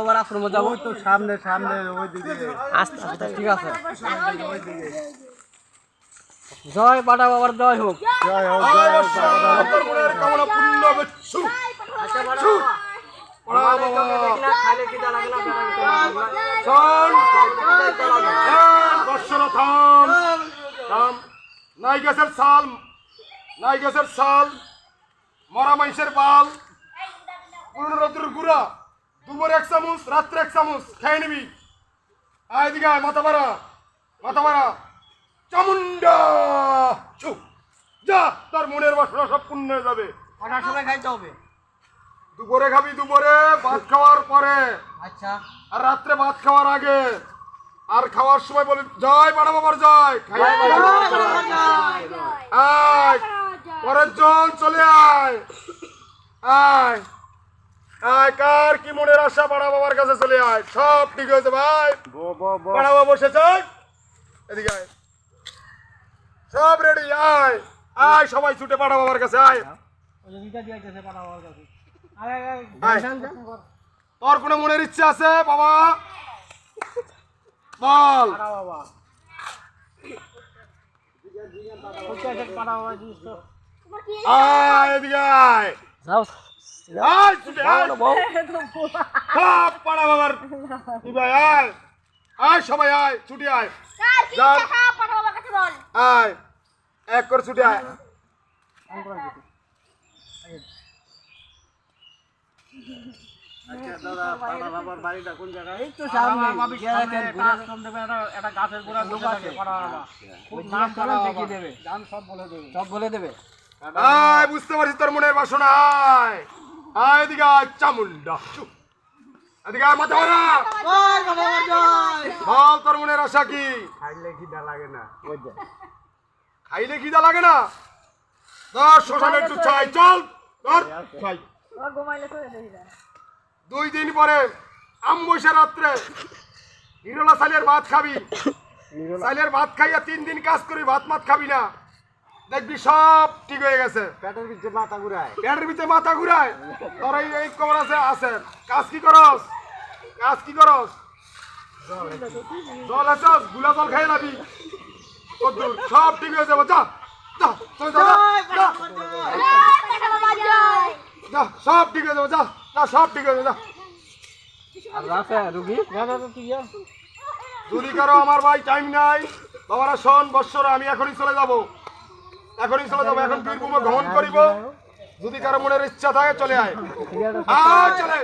আবার আশ্রম যাবো তো সামনে সামনে ওইদিকে আস্তে আস্তে ঠিক আছে জয় পাটা বাবার জয় হোক জয় হোক জয় তোর মনের কামনা পূর্ণ হবে ছু আচ্ছা বড় ছু বাবা বড় বাবা খাইলে কি দা লাগে না শোন বৎসর থাম থাম নাই গাছের ছাল মরা মাইসের পাল পুরনো রতুর গুড়া দুপুর 1 চামচ রাত্রে 1 চামচ খেয়ে নিবি আয় দিকে আয় মাথা মারা চামুন্ডা ছু যা তোর মনের বাসনা সব পূর্ণ হয়ে যাবে কটার সময় খাইতে হবে দুপুরে খাবি দুপুরে ভাত খাওয়ার পরে আচ্ছা আর রাত্রে ভাত খাওয়ার আগে আর খাওয়ার সময় বলি জয় বাড়া বাবার জয় আয় পরের জন চলে আয় আয় আয় কার কি মনের আশা বাড়া বাবার কাছে চলে আয় সব ঠিক হয়েছে ভাই বাড়া বাবা বসেছে এদিকে আয় সব রেডি আয় আয় সবাই ছুটে বাড়া বাবার কাছে আয় তোর কোনো মনের ইচ্ছা আছে বাবা বল আয় এদিকে আয় যাও আয় ছুটে আয় সব পাড়া বাবার ভাই আয় আয় সবাই আয় ছুটে আয় আয় এক করে ছুটে আয় এই তো সামনে আশ্রম দেবে একটা গাছের গোড়া লোক আছে খুব নাম করে দেখিয়ে দেবে গান সব বলে দেবে আয় বুঝতে পারছিস তোর মনের বাসনা আয় আয় এদিকে আয় চামুন্ডা এদিকে আয় মাথা মারা বল তোর মনের আশা কি খাইলে খিদা লাগে না খাইলে খিদা লাগে না ধর শ্মশানে একটু চাই চল ধর চাই 2 দিন পরে আমবৈশা রাত্রে হিরোলা সালের ভাত খাবি সালের ভাত খাইয়া 3 দিন কাজ করি ভাত খাবি না দেখবি সব ঠিক হয়ে গেছে পেটের ভিতরে মাথা ঘুরায় তোর এই খবর আছে কাজ কি করস জল আছস গুলা জল খাই নাবি কদ্দুর সব ঠিক হয়ে যাবে যা যা চল যা যা সব ঠিক হয়ে যাবে যা যা সব ঠিক হয়ে যাবে যা আর রাতে রুগী যদি কারো আমার ভাই টাইম নাই বাবারা শোন বৎসরা আমি এখনই চলে যাব এখন বীরভূম গ্রহণ করিব যদি কারো মনের ইচ্ছা থাকে চলে আয় আয় চলে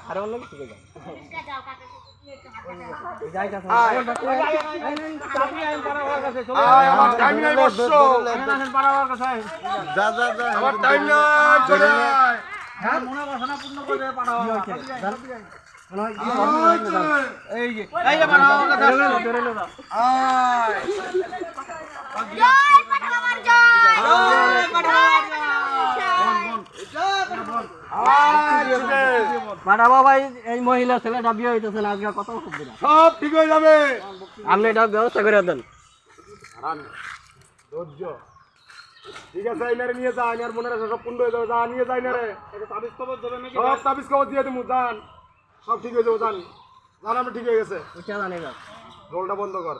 আরে বললো কি ঠিক আয় আমার টাইম নাই বৎস যা যা যা আমার টাইম নাই চলে আয় এই যে বাবা ভাই এই মহিলা ছেলেটা বিয়ে হইতেছে না আজকে কত খুব সব ঠিক হয়ে যাবে আপনি এটা ব্যবস্থা করে দেন ধৈর্য ঠিক আছে আইনারে নিয়ে যা আইনার মনের আশা সব পূর্ণ হয়ে যাবে যা নিয়ে যাই না রে সব তাবিজ খবর দিয়ে দেবো জান সব ঠিক হয়ে যাবো জান আমি ঠিক হয়ে গেছে জানি না রোলটা বন্ধ কর